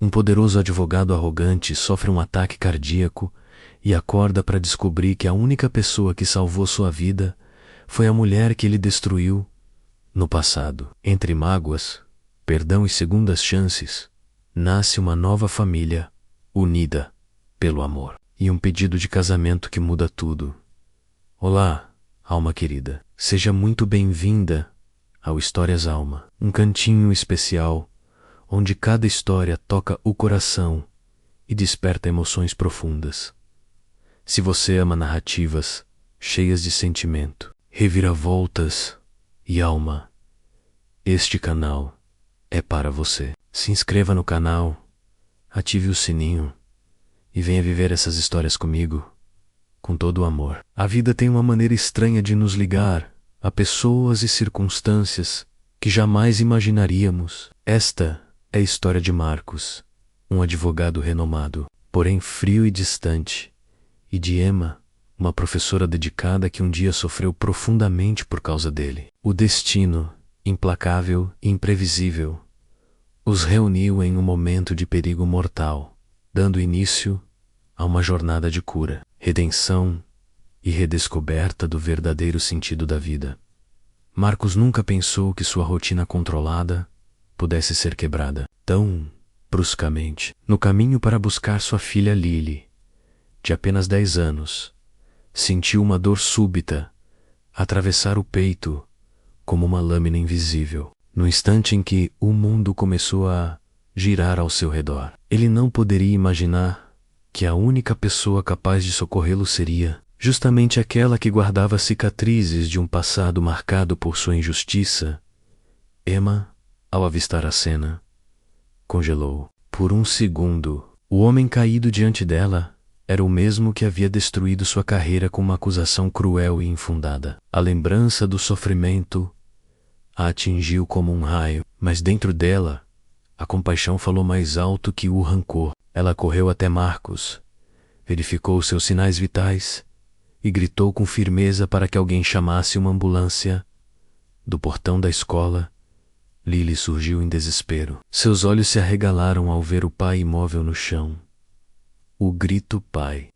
Um poderoso advogado arrogante sofre um ataque cardíaco e acorda para descobrir que a única pessoa que salvou sua vida foi a mulher que ele destruiu no passado. Entre mágoas, perdão e segundas chances, nasce uma nova família unida pelo amor. E um pedido de casamento que muda tudo. Olá, alma querida. Seja muito bem-vinda ao Histórias Alma, um cantinho especial onde cada história toca o coração e desperta emoções profundas. Se você ama narrativas cheias de sentimento, reviravoltas e alma, este canal é para você. Se inscreva no canal, ative o sininho e venha viver essas histórias comigo, com todo o amor. A vida tem uma maneira estranha de nos ligar a pessoas e circunstâncias que jamais imaginaríamos. Esta é a história de Marcos, um advogado renomado, porém frio e distante, e de Emma, uma professora dedicada que um dia sofreu profundamente por causa dele. O destino, implacável e imprevisível, os reuniu em um momento de perigo mortal, dando início a uma jornada de cura, redenção e redescoberta do verdadeiro sentido da vida. Marcos nunca pensou que sua rotina controlada pudesse ser quebrada tão bruscamente. No caminho para buscar sua filha Lily, de apenas 10 anos, sentiu uma dor súbita atravessar o peito como uma lâmina invisível. No instante em que o mundo começou a girar ao seu redor, ele não poderia imaginar que a única pessoa capaz de socorrê-lo seria justamente aquela que guardava cicatrizes de um passado marcado por sua injustiça. Emma, ao avistar a cena, congelou. Por um segundo, o homem caído diante dela era o mesmo que havia destruído sua carreira com uma acusação cruel e infundada. A lembrança do sofrimento a atingiu como um raio, mas dentro dela, a compaixão falou mais alto que o rancor. Ela correu até Marcos, verificou seus sinais vitais e gritou com firmeza para que alguém chamasse uma ambulância. Do portão da escola, Lily surgiu em desespero. Seus olhos se arregalaram ao ver o pai imóvel no chão. O grito pai,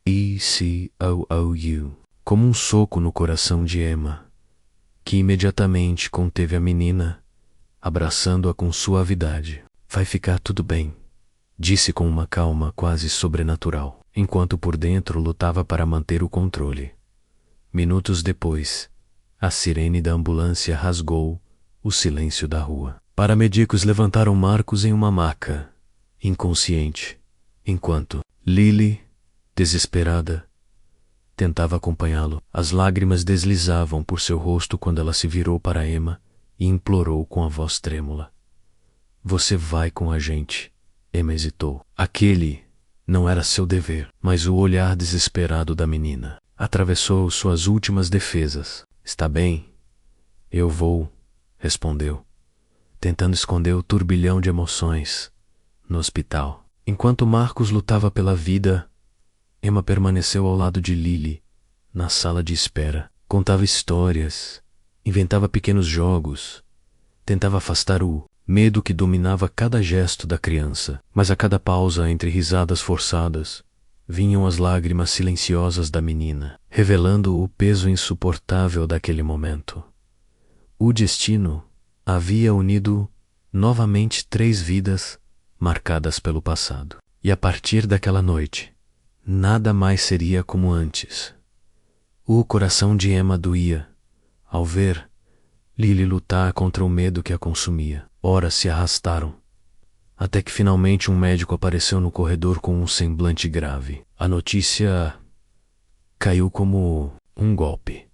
E-C-O-O-U, como um soco no coração de Emma, que imediatamente conteve a menina, abraçando-a com suavidade. Vai ficar tudo bem, disse com uma calma quase sobrenatural, enquanto por dentro lutava para manter o controle. Minutos depois, a sirene da ambulância rasgou o silêncio da rua. Paramédicos levantaram Marcos em uma maca, inconsciente, enquanto Lily, desesperada, tentava acompanhá-lo. As lágrimas deslizavam por seu rosto quando ela se virou para Emma e implorou com a voz trêmula. Você vai com a gente. Emma hesitou. Aquele não era seu dever, mas o olhar desesperado da menina atravessou suas últimas defesas. Está bem, eu vou, respondeu, tentando esconder o turbilhão de emoções. No hospital, enquanto Marcos lutava pela vida, Emma permaneceu ao lado de Lily, na sala de espera. Contava histórias, inventava pequenos jogos, tentava afastar o medo que dominava cada gesto da criança. Mas a cada pausa entre risadas forçadas, vinham as lágrimas silenciosas da menina, revelando o peso insuportável daquele momento. O destino havia unido novamente 3 vidas marcadas pelo passado. E a partir daquela noite, nada mais seria como antes. O coração de Emma doía ao ver Lily lutar contra o medo que a consumia. Horas se arrastaram, até que finalmente um médico apareceu no corredor com um semblante grave. A notícia caiu como um golpe.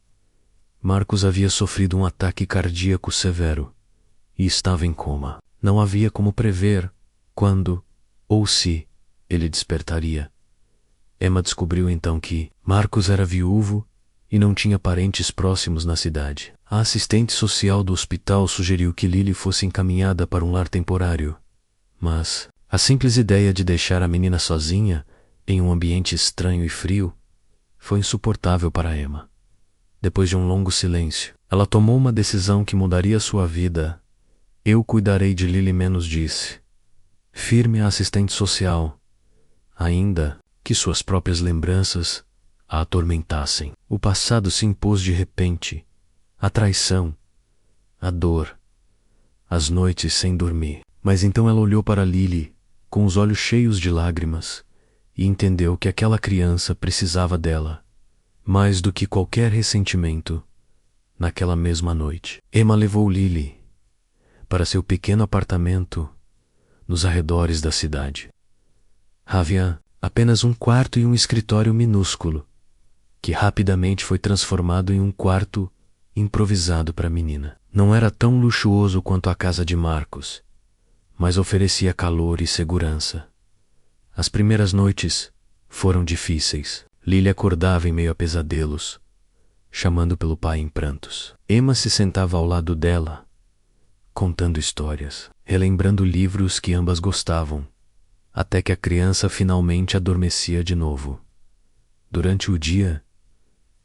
Marcos havia sofrido um ataque cardíaco severo e estava em coma. Não havia como prever quando ou se ele despertaria. Emma descobriu então que Marcos era viúvo e não tinha parentes próximos na cidade. A assistente social do hospital sugeriu que Lily fosse encaminhada para um lar temporário, mas a simples ideia de deixar a menina sozinha em um ambiente estranho e frio foi insuportável para Emma. Depois de um longo silêncio, ela tomou uma decisão que mudaria sua vida. Eu cuidarei de Lily menos, disse, firme a assistente social, ainda que suas próprias lembranças a atormentassem. O passado se impôs de repente, a traição, a dor, as noites sem dormir. Mas então ela olhou para Lily, com os olhos cheios de lágrimas, e entendeu que aquela criança precisava dela, mais do que qualquer ressentimento. Naquela mesma noite, Emma levou Lily para seu pequeno apartamento nos arredores da cidade. Havia apenas um quarto e um escritório minúsculo, que rapidamente foi transformado em um quarto improvisado para a menina. Não era tão luxuoso quanto a casa de Marcos, mas oferecia calor e segurança. As primeiras noites foram difíceis. Lily acordava em meio a pesadelos, chamando pelo pai em prantos. Emma se sentava ao lado dela, contando histórias, relembrando livros que ambas gostavam, até que a criança finalmente adormecia de novo. Durante o dia,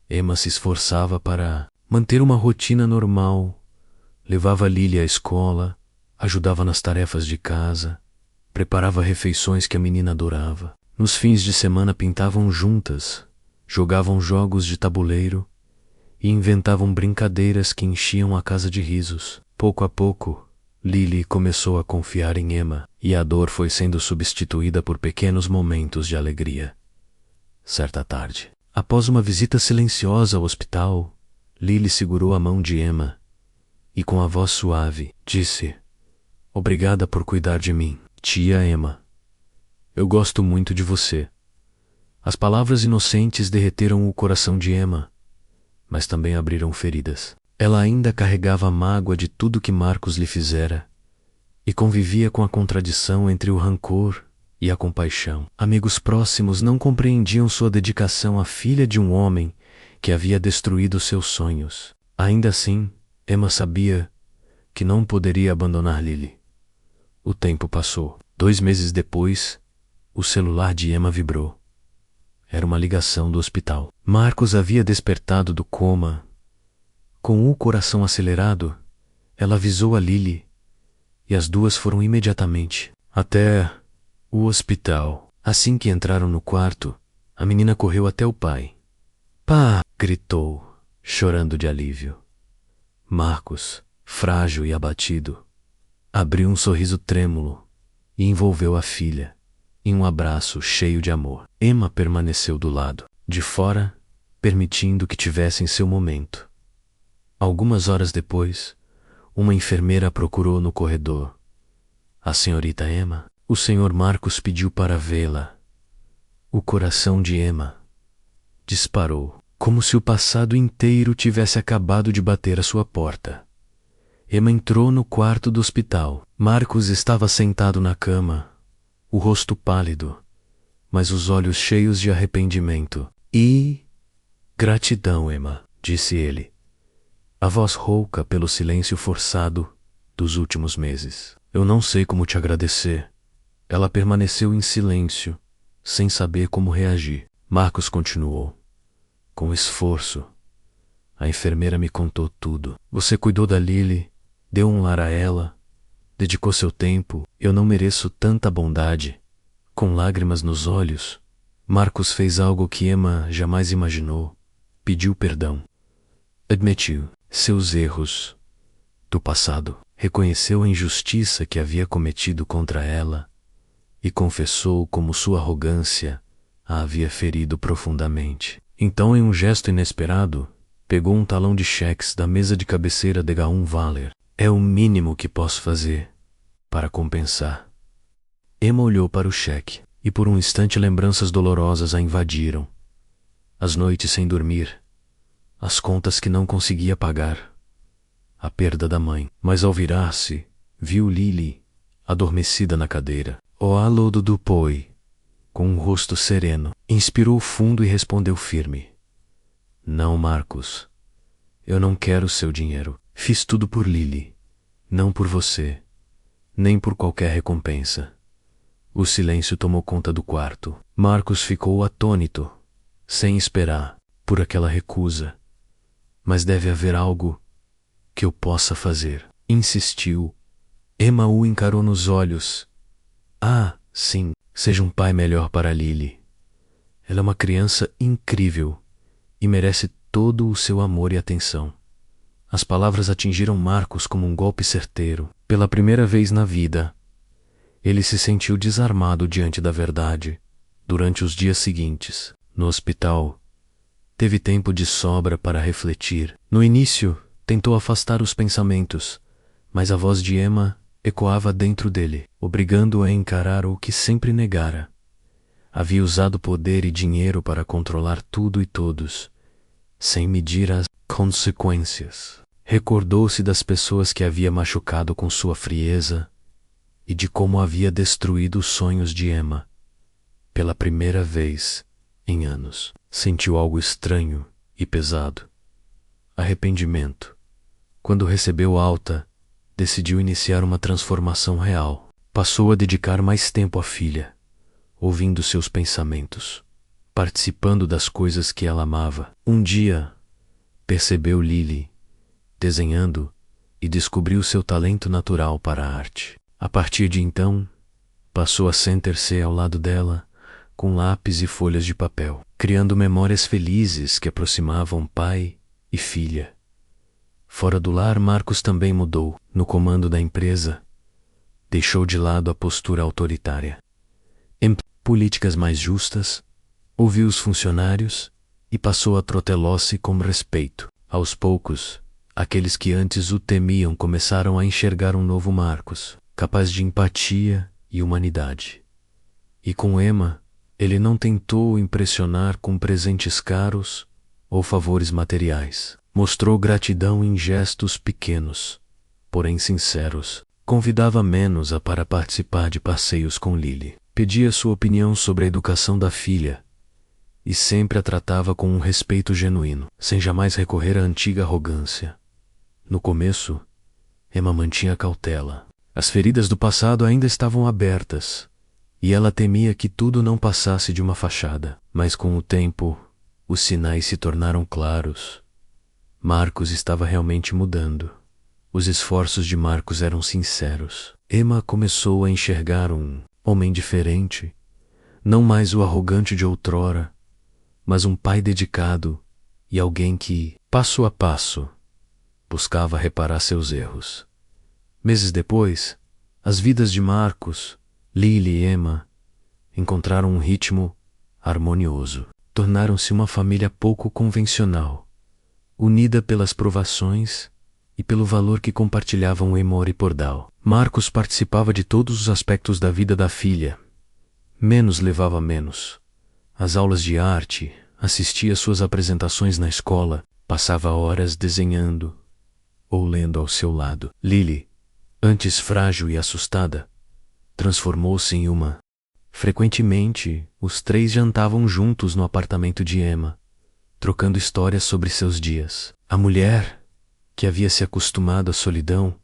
Emma se esforçava para manter uma rotina normal, levava Lily à escola, ajudava nas tarefas de casa, preparava refeições que a menina adorava. Nos fins de semana pintavam juntas, jogavam jogos de tabuleiro e inventavam brincadeiras que enchiam a casa de risos. Pouco a pouco, Lily começou a confiar em Emma e a dor foi sendo substituída por pequenos momentos de alegria. Certa tarde, após uma visita silenciosa ao hospital, Lily segurou a mão de Emma e com a voz suave disse: "Obrigada por cuidar de mim, tia Emma. Eu gosto muito de você." As palavras inocentes derreteram o coração de Emma, mas também abriram feridas. Ela ainda carregava a mágoa de tudo que Marcos lhe fizera e convivia com a contradição entre o rancor e a compaixão. Amigos próximos não compreendiam sua dedicação à filha de um homem que havia destruído seus sonhos. Ainda assim, Emma sabia que não poderia abandonar Lily. O tempo passou. 2 meses depois, o celular de Emma vibrou. Era uma ligação do hospital. Marcos havia despertado do coma. Com o coração acelerado, ela avisou a Lily e as duas foram imediatamente até o hospital. Assim que entraram no quarto, a menina correu até o pai. "Pá!" gritou, chorando de alívio. Marcos, frágil e abatido, abriu um sorriso trêmulo e envolveu a filha em um abraço cheio de amor. Emma permaneceu do lado de fora, permitindo que tivessem seu momento. Algumas horas depois, uma enfermeira a procurou no corredor. "A senhorita Emma?" O senhor Marcos pediu para vê-la. O coração de Emma disparou, como se o passado inteiro tivesse acabado de bater à sua porta. Emma entrou no quarto do hospital. Marcos estava sentado na cama, o rosto pálido, mas os olhos cheios de arrependimento. Gratidão, Emma", disse ele, a voz rouca pelo silêncio forçado dos últimos meses. "Eu não sei como te agradecer." Ela permaneceu em silêncio, sem saber como reagir. Marcos continuou: "Com esforço. A enfermeira me contou tudo. Você cuidou da Lily, deu um lar a ela, dedicou seu tempo. Eu não mereço tanta bondade." Com lágrimas nos olhos, Marcos fez algo que Emma jamais imaginou. Pediu perdão. Admitiu seus erros do passado. Reconheceu a injustiça que havia cometido contra ela e confessou como sua arrogância a havia ferido profundamente. Então, em um gesto inesperado, pegou um talão de cheques da mesa de cabeceira de Gaun Valer. "É o mínimo que posso fazer para compensar." Emma olhou para o cheque e por um instante lembranças dolorosas a invadiram. As noites sem dormir, as contas que não conseguia pagar, a perda da mãe. Mas ao virar-se, viu Lily adormecida na cadeira. O alô do Dupoi, com um rosto sereno, inspirou fundo e respondeu firme: "Não, Marcos. Eu não quero seu dinheiro. Fiz tudo por Lily, não por você, nem por qualquer recompensa." O silêncio tomou conta do quarto. Marcos ficou atônito, sem esperar por aquela recusa. "Mas deve haver algo que eu possa fazer", insistiu. Emma o encarou nos olhos, Ah, sim, seja um pai melhor para Lily. Ela é uma criança incrível e merece todo o seu amor e atenção. As palavras atingiram Marcos como um golpe certeiro. Pela primeira vez na vida, ele se sentiu desarmado diante da verdade. Durante os dias seguintes, no hospital, teve tempo de sobra para refletir. No início, tentou afastar os pensamentos, mas a voz de Emma ecoava dentro dele, obrigando-o a encarar o que sempre negara. Havia usado poder e dinheiro para controlar tudo e todos, sem medir as consequências. Recordou-se das pessoas que havia machucado com sua frieza e de como havia destruído os sonhos de Emma. Pela primeira vez em anos, sentiu algo estranho e pesado. Arrependimento. Quando recebeu alta, decidiu iniciar uma transformação real. Passou a dedicar mais tempo à filha, ouvindo seus pensamentos, participando das coisas que ela amava. Um dia, percebeu Lily desenhando e descobriu seu talento natural para a arte. A partir de então, passou a sentar-se ao lado dela, com lápis e folhas de papel, criando memórias felizes que aproximavam pai e filha. Fora do lar, Marcos também mudou. No comando da empresa, deixou de lado a postura autoritária. Em políticas mais justas, ouviu os funcionários e passou a tratá-los com respeito. Aos poucos, aqueles que antes o temiam começaram a enxergar um novo Marcos, capaz de empatia e humanidade. E com Emma, ele não tentou impressionar com presentes caros ou favores materiais. Mostrou gratidão em gestos pequenos, porém sinceros. Convidava menos-a para participar de passeios com Lily. Pedia sua opinião sobre a educação da filha e sempre a tratava com um respeito genuíno, sem jamais recorrer à antiga arrogância. No começo, Emma mantinha cautela. As feridas do passado ainda estavam abertas e ela temia que tudo não passasse de uma fachada. Mas com o tempo, os sinais se tornaram claros. Marcos estava realmente mudando. Os esforços de Marcos eram sinceros. Emma começou a enxergar um homem diferente, não mais o arrogante de outrora, mas um pai dedicado e alguém que, passo a passo, buscava reparar seus erros. Meses depois, as vidas de Marcos, Lily e Emma encontraram um ritmo harmonioso. Tornaram-se uma família pouco convencional, unida pelas provações e pelo valor que compartilhavam Emory e Pordal. Marcos participava de todos os aspectos da vida da filha. Menos levava menos. As aulas de arte, assistia às suas apresentações na escola, passava horas desenhando ou lendo ao seu lado. Lily, antes frágil e assustada, transformou-se em uma. Frequentemente, os três jantavam juntos no apartamento de Emma, trocando histórias sobre seus dias. A mulher, que havia se acostumado à solidão,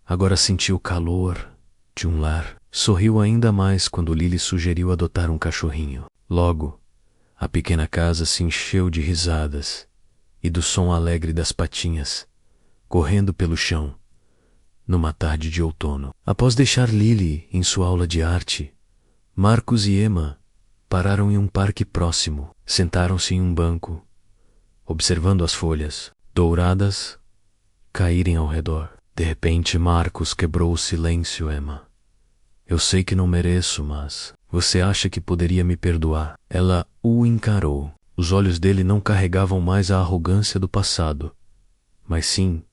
agora sentiu o calor de um lar. Sorriu ainda mais quando Lily sugeriu adotar um cachorrinho. Logo, a pequena casa se encheu de risadas e do som alegre das patinhas, correndo pelo chão, numa tarde de outono. Após deixar Lily em sua aula de arte, Marcos e Emma pararam em um parque próximo. Sentaram-se em um banco, observando as folhas douradas caírem ao redor. De repente, Marcos quebrou o silêncio. Emma, eu sei que não mereço, mas você acha que poderia me perdoar? Ela o encarou. Os olhos dele não carregavam mais a arrogância do passado, mas sim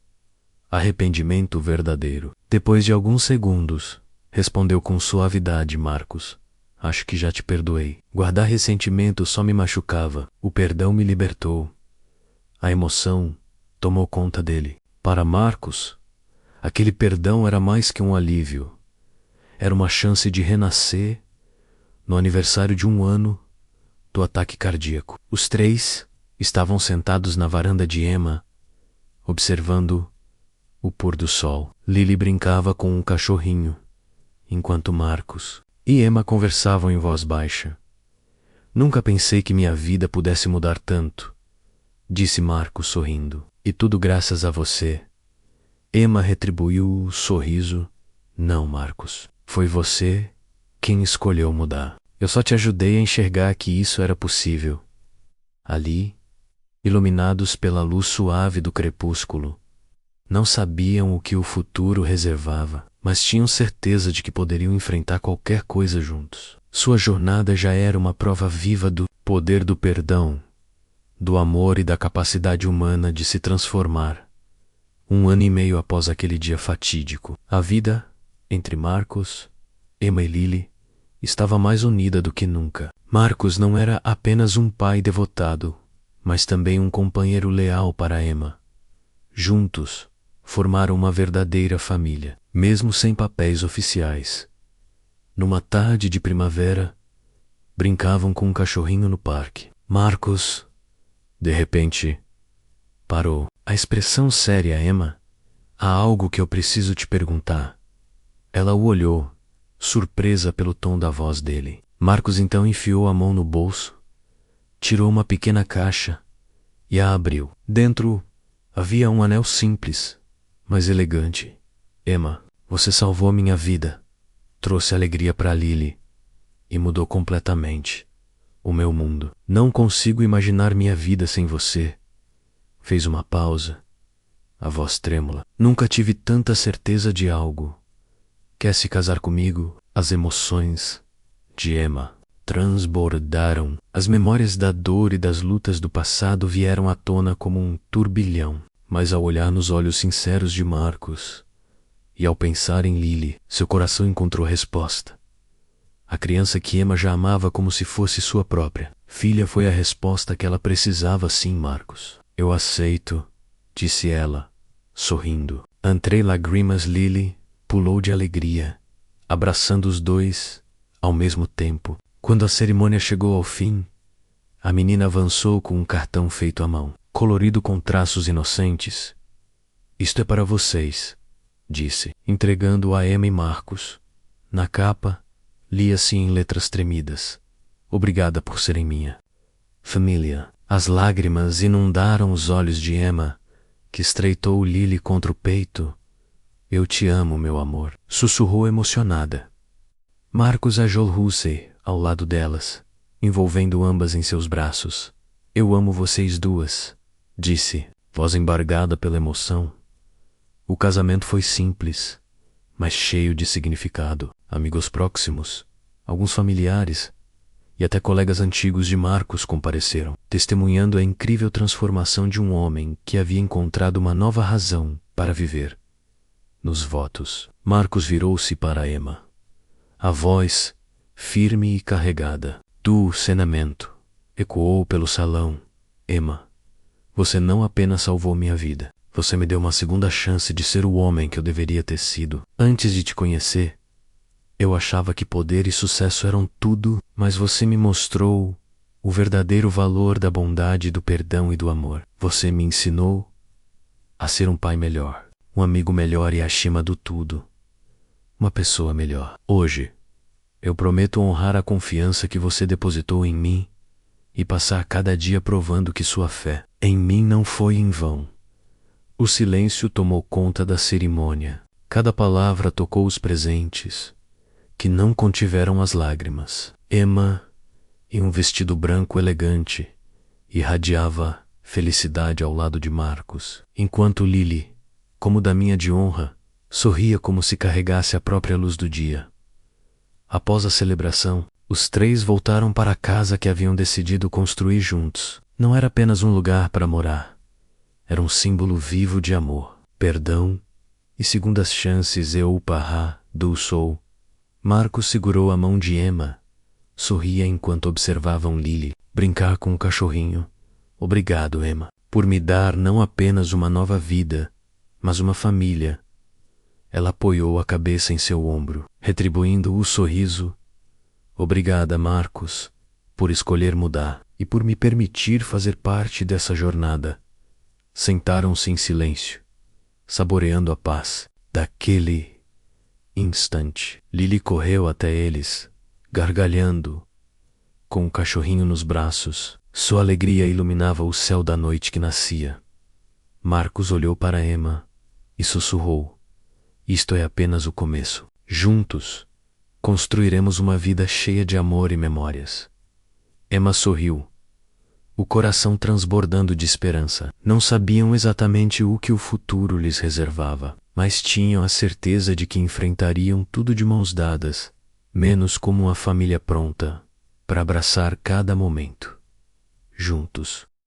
arrependimento verdadeiro. Depois de alguns segundos, respondeu com suavidade Marcos: acho que já te perdoei. Guardar ressentimento só me machucava. O perdão me libertou. A emoção tomou conta dele. Para Marcos, aquele perdão era mais que um alívio. Era uma chance de renascer no aniversário de 1 ano do ataque cardíaco. Os três estavam sentados na varanda de Emma, observando o pôr do sol. Lily brincava com um cachorrinho, enquanto Marcos e Emma conversavam em voz baixa. Nunca pensei que minha vida pudesse mudar tanto, disse Marcos sorrindo. E tudo graças a você. Emma retribuiu o sorriso. Não, Marcos. Foi você quem escolheu mudar. Eu só te ajudei a enxergar que isso era possível. Ali, iluminados pela luz suave do crepúsculo, não sabiam o que o futuro reservava, mas tinham certeza de que poderiam enfrentar qualquer coisa juntos. Sua jornada já era uma prova viva do poder do perdão, do amor e da capacidade humana de se transformar. 1 ano e meio após aquele dia fatídico, a vida entre Marcos, Emma e Lily estava mais unida do que nunca. Marcos não era apenas um pai devotado, mas também um companheiro leal para Emma. Juntos, formaram uma verdadeira família, mesmo sem papéis oficiais. Numa tarde de primavera, brincavam com um cachorrinho no parque. Marcos, de repente, parou. A expressão séria, Emma. Há algo que eu preciso te perguntar. Ela o olhou, surpresa pelo tom da voz dele. Marcos então enfiou a mão no bolso, tirou uma pequena caixa e a abriu. Dentro havia um anel simples, mas elegante. Emma, você salvou minha vida, trouxe alegria para Lily e mudou completamente o meu mundo. Não consigo imaginar minha vida sem você. Fez uma pausa, a voz trêmula. Nunca tive tanta certeza de algo. Quer se casar comigo? As emoções de Emma transbordaram. As memórias da dor e das lutas do passado vieram à tona como um turbilhão. Mas ao olhar nos olhos sinceros de Marcos e ao pensar em Lily, seu coração encontrou resposta. A criança que Emma já amava como se fosse sua própria filha foi a resposta que ela precisava. Sim, Marcos. Eu aceito, disse ela, sorrindo. Entre lágrimas, Lily pulou de alegria, abraçando os dois ao mesmo tempo. Quando a cerimônia chegou ao fim, a menina avançou com um cartão feito à mão, colorido com traços inocentes. Isto é para vocês, disse, entregando-o a Emma e Marcos. Na capa, lia-se em letras tremidas: obrigada por serem minha família. As lágrimas inundaram os olhos de Emma, que estreitou Lily contra o peito. Eu te amo, meu amor, sussurrou emocionada. Marcos ajoelhou-se ao lado delas, envolvendo ambas em seus braços. Eu amo vocês duas, disse, voz embargada pela emoção. O casamento foi simples, mas cheio de significado. Amigos próximos, alguns familiares e até colegas antigos de Marcos compareceram, testemunhando a incrível transformação de um homem que havia encontrado uma nova razão para viver. Nos votos, Marcos virou-se para Emma. A voz, firme e carregada, do senamento, ecoou pelo salão. Emma, você não apenas salvou minha vida, você me deu uma segunda chance de ser o homem que eu deveria ter sido. Antes de te conhecer, eu achava que poder e sucesso eram tudo, mas você me mostrou o verdadeiro valor da bondade, do perdão e do amor. Você me ensinou a ser um pai melhor, um amigo melhor e, acima do tudo, uma pessoa melhor. Hoje, eu prometo honrar a confiança que você depositou em mim e passar cada dia provando que sua fé em mim não foi em vão. O silêncio tomou conta da cerimônia. Cada palavra tocou os presentes, que não contiveram as lágrimas. Emma, em um vestido branco elegante, irradiava felicidade ao lado de Marcos, enquanto Lily, como daminha de honra, sorria como se carregasse a própria luz do dia. Após a celebração, os três voltaram para a casa que haviam decidido construir juntos. Não era apenas um lugar para morar. Era um símbolo vivo de amor, perdão e segundas chances. Eu parra do sou. Marcos segurou a mão de Emma, sorria enquanto observavam Lily brincar com o cachorrinho. Obrigado, Emma, por me dar não apenas uma nova vida, mas uma família. Ela apoiou a cabeça em seu ombro, retribuindo o sorriso. Obrigada, Marcos, por escolher mudar e por me permitir fazer parte dessa jornada. Sentaram-se em silêncio, saboreando a paz daquele instante. Lily correu até eles, gargalhando, com o cachorrinho nos braços. Sua alegria iluminava o céu da noite que nascia. Marcos olhou para Emma e sussurrou: isto é apenas o começo. Juntos, Construiremos uma vida cheia de amor e memórias. Emma sorriu, o coração transbordando de esperança. Não sabiam exatamente o que o futuro lhes reservava, mas tinham a certeza de que enfrentariam tudo de mãos dadas, menos como uma família pronta para abraçar cada momento juntos.